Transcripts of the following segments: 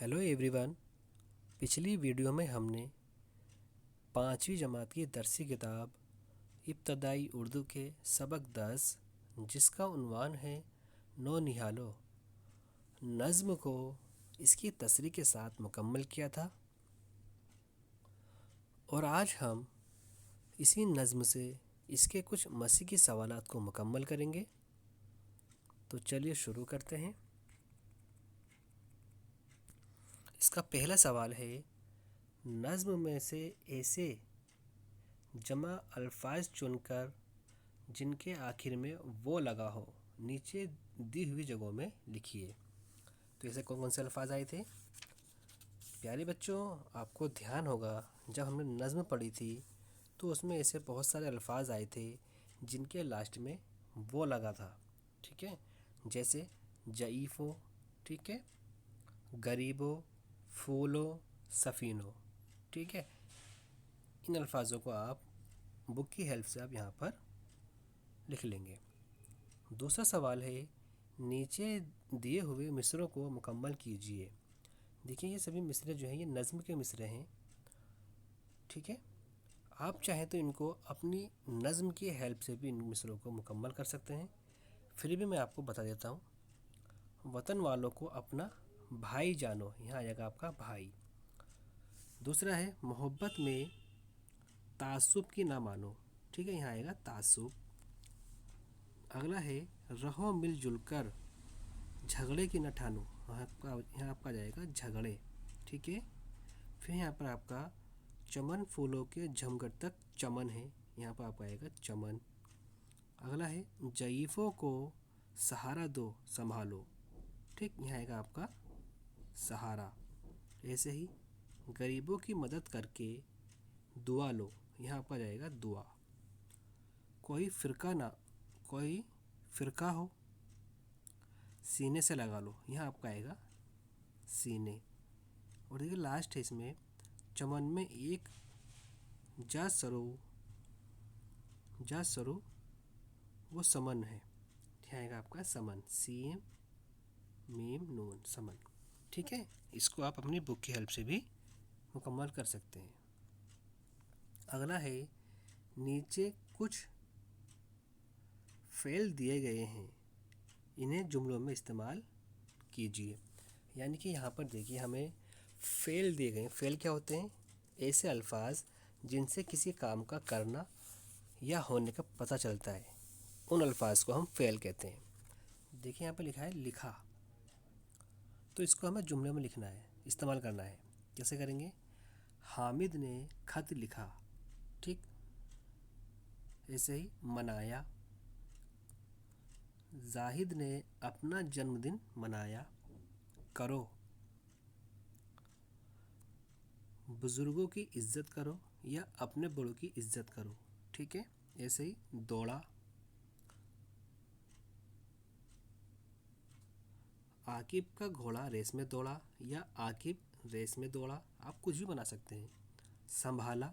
Hello everyone. पिछली video में हमने पाँचवीं जमात की दरसी किताब इब्तदाई उर्दू के सबक 10 जिसका उन्वान है नो निहालो नज़्म को इसकी तसरी के साथ मुकम्मल किया था। और आज हम इसी नज़्म से इसके कुछ मसीकी सवालात को मुकम्मल करेंगे। तो चलिए शुरू करते हैं। इसका पहला सवाल है, नज़्म में से ऐसे जमा अल्फाज चुनकर जिनके आखिर में वो लगा हो नीचे दी हुई जगहों में लिखिए। तो ऐसे कौन कौन से अल्फाज आए थे? प्यारे बच्चों, आपको ध्यान होगा जब हमने नज़्म पढ़ी थी तो उसमें ऐसे बहुत सारे अल्फाज आए थे जिनके लास्ट में वो लगा था। ठीक है, जैसे जईफ़ो, ठीक है, गरीबो, फूलो, सफ़ीनो। ठीक है, इन अल्फाजों को आप बुक की हेल्प से आप यहाँ पर लिख लेंगे। दूसरा सवाल है, नीचे दिए हुए मिसरों को मुकम्मल कीजिए। देखिए, ये सभी मिसरे जो हैं ये नज़्म के मिसरे हैं। ठीक है, आप चाहें तो इनको अपनी नज़्म की हेल्प से भी इन मिसरों को मुकम्मल कर सकते हैं। फिर भी मैं आपको बता देता हूँ। वतन वालों को अपना भाई जानो, यहाँ आएगा आपका भाई। दूसरा है, मोहब्बत में तासुब की ना मानो। ठीक है, यहाँ आएगा तासुब। अगला है, रहो मिलजुल कर झगड़े की न ठानो। यहाँ आपका आ जाएगा झगड़े। ठीक है, फिर यहाँ पर आपका चमन फूलों के झमघट तक चमन है, यहाँ पर आपका आएगा चमन। अगला है, जईफ़ों को सहारा दो संभालो। ठीक, यहाँ आएगा आपका सहारा। ऐसे ही गरीबों की मदद करके दुआ लो, यहाँ आपका जाएगा दुआ। कोई फ़िरका हो सीने से लगा लो, यहाँ आपका आएगा सीने। और देखिए लास्ट है इसमें, चमन में एक जा सरो वो समन है, यहाँ आएगा आपका समन, सीम मीम नून समन। ठीक है, इसको आप अपनी बुक की हेल्प से भी मुकम्मल कर सकते हैं। अगला है, नीचे कुछ फ़ेल दिए गए हैं, इन्हें जुमलों में इस्तेमाल कीजिए। यानी कि यहाँ पर देखिए हमें फ़ेल दिए गए हैं। फ़ेल क्या होते हैं? ऐसे अल्फाज जिनसे किसी काम का करना या होने का पता चलता है, उन अल्फाज को हम फ़ेल कहते हैं। देखिए यहाँ पर लिखा है लिखा, तो इसको हमें जुमले में लिखना है, इस्तेमाल करना है। कैसे करेंगे? हामिद ने खत लिखा। ठीक, ऐसे ही मनाया, जाहिद ने अपना जन्मदिन मनाया। करो, बुज़ुर्गों की इज़्ज़त करो या अपने बड़ों की इज़्ज़त करो। ठीक है, ऐसे ही दौड़ा, आकिब का घोड़ा रेस में दौड़ा या आकिब रेस में दौड़ा, आप कुछ भी बना सकते हैं। संभाला,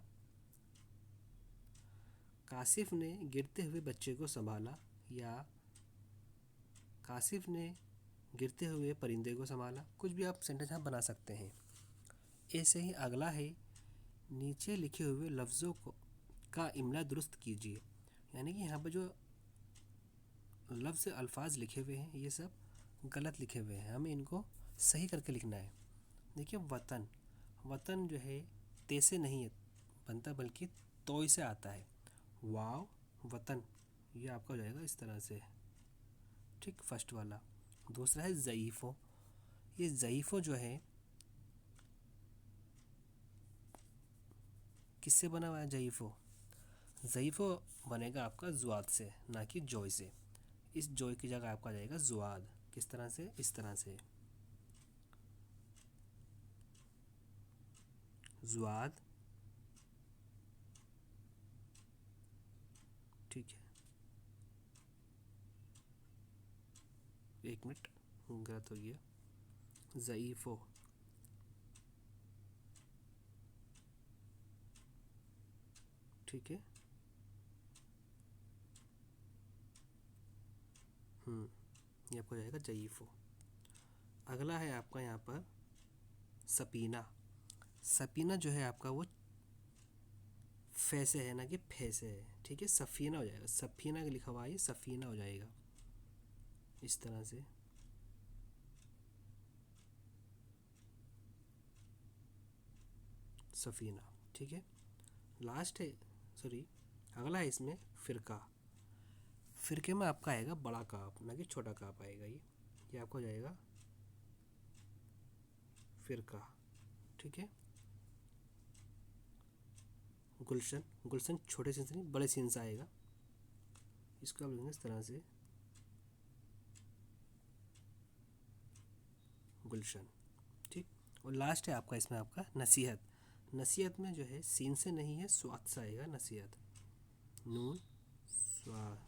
कासिफ ने गिरते हुए बच्चे को संभाला या कासिफ ने गिरते हुए परिंदे को संभाला। कुछ भी आप सेंटेंस यहाँ बना सकते हैं। ऐसे ही अगला है, नीचे लिखे हुए लफ्ज़ों का इमला दुरुस्त कीजिए। यानी कि यहाँ पर जो लफ्ज़ अल्फाज लिखे हुए हैं ये सब गलत लिखे हुए हैं, हमें इनको सही करके लिखना है। देखिए वतन, वतन जो है ते से नहीं है बनता बल्कि तोय से आता है। वाव वतन, ये आपका हो जाएगा इस तरह से। ठीक, फर्स्ट वाला। दूसरा है ज़ईफ़ो। ये ज़ईफ़ो जो है किससे बना हुआ है? ज़ईफ़ो, ज़ईफ़ो बनेगा आपका ज़ुआद से, ना कि जॉय से। इस जॉय की जगह आपका जाएगा ज़ुआद। किस तरह से? इस तरह से, ज़ुआद। ठीक है, एक मिनट गलत हो गया। ज़ईफ़ो, ठीक है। ये आपको जाएगा ज़ईफ़ो। अगला है आपका यहाँ पर सपीना। सपीना जो है आपका वो फे से है ना कि फे से है, ठीक है। सफ़ीना हो जाएगा, सफ़ीना का लिखा हुआ है, सफ़ीना हो जाएगा इस तरह से। सफ़ीना, ठीक है। लास्ट है, सॉरी, अगला है इसमें फ़िरका। फ़िरके में आपका आएगा बड़ा काप, ना कि छोटा काप आएगा। ये आपका हो जाएगा फ़िरका, ठीक है। गुलशन, गुलशन छोटे सीन से नहीं बड़े सीन से आएगा, इसको आप लिखेंगे इस तरह से, गुलशन, ठीक। और लास्ट है आपका इसमें आपका नसीहत। नसीहत में जो है सीन से नहीं है, स्वाद से आएगा नसीहत, नून स्वाद,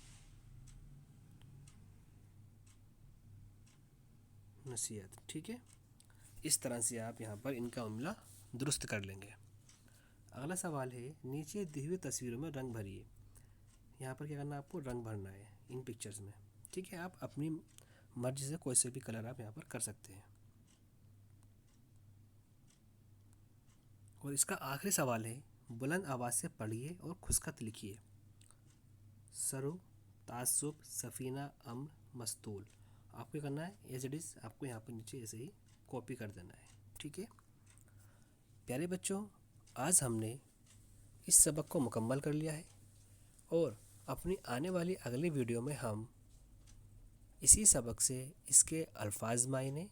नसीहत, ठीक है। इस तरह से आप यहाँ पर इनका उम्ला दुरुस्त कर लेंगे। अगला सवाल है, नीचे दी हुई तस्वीरों में रंग भरिए। यहाँ पर क्या करना है, आपको रंग भरना है इन पिक्चर्स में, ठीक है। आप अपनी मर्जी से कोई से भी कलर आप यहाँ पर कर सकते हैं। और इसका आखिरी सवाल है, बुलंद आवाज़ से पढ़िए और खुशखत लिखिए। सरू, तासुब, सफ़ीना, अम्र, मस्तूल। आपको करना है एज इट इज़, आपको यहाँ पर नीचे ऐसे ही कॉपी कर देना है, ठीक है। प्यारे बच्चों, आज हमने इस सबक को मुकम्मल कर लिया है और अपनी आने वाली अगली वीडियो में हम इसी सबक से इसके अल्फाज, मायने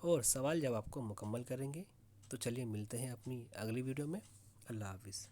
और सवाल जवाब को मुकम्मल करेंगे। तो चलिए मिलते हैं अपनी अगली वीडियो में। अल्लाह हाफिज़।